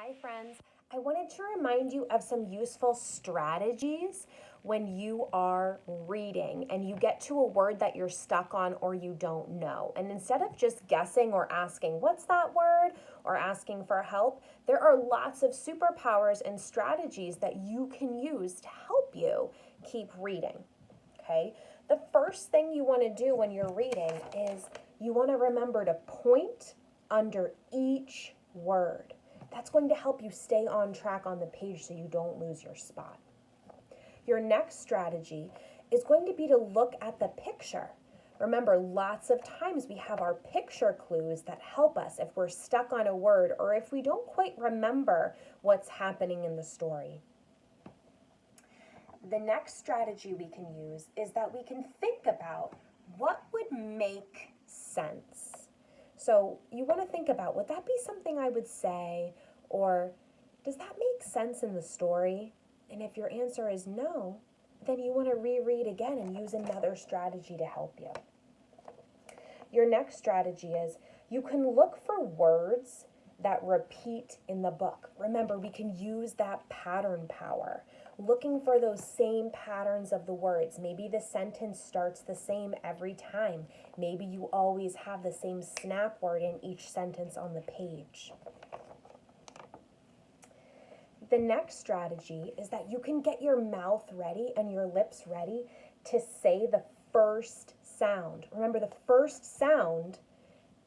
Hi friends, I wanted to remind you of some useful strategies when you are reading and you get to a word that you're stuck on or you don't know. And instead of just guessing or asking, what's that word? Or asking for help, there are lots of superpowers and strategies that you can use to help you keep reading. Okay? The first thing you want to do when you're reading is you want to remember to point under each word. That's going to help you stay on track on the page so you don't lose your spot. Your next strategy is going to be to look at the picture. Remember, lots of times we have our picture clues that help us if we're stuck on a word or if we don't quite remember what's happening in the story. The next strategy we can use is that we can think about what would make sense. So you want to think about, would that be something I would say? Or does that make sense in the story? And if your answer is no, then you want to reread again and use another strategy to help you. Your next strategy is you can look for words that repeat in the book. Remember, we can use that pattern power. Looking for those same patterns of the words. Maybe the sentence starts the same every time. Maybe you always have the same snap word in each sentence on the page. The next strategy is that you can get your mouth ready and your lips ready to say the first sound. Remember, the first sound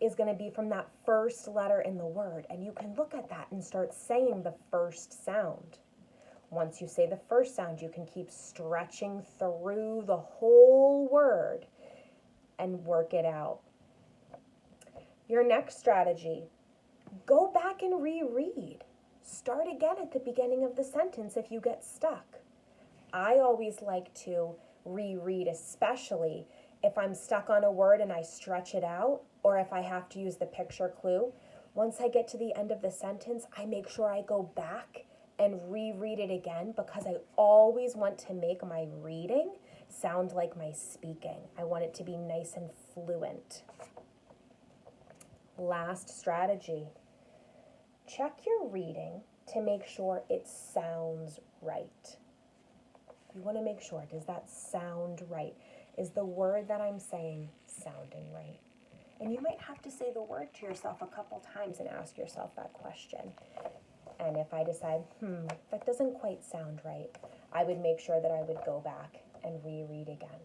is going to be from that first letter in the word, and you can look at that and start saying the first sound. Once you say the first sound, you can keep stretching through the whole word and work it out. Your next strategy, go back and reread. Start again at the beginning of the sentence if you get stuck. I always like to reread, especially if I'm stuck on a word and I stretch it out, or if I have to use the picture clue. Once I get to the end of the sentence, I make sure I go back and reread it again because I always want to make my reading sound like my speaking. I want it to be nice and fluent. Last strategy. Check your reading to make sure it sounds right. You want to make sure, does that sound right? Is the word that I'm saying sounding right? And you might have to say the word to yourself a couple times and ask yourself that question. And if I decide, that doesn't quite sound right, I would make sure that I would go back and reread again.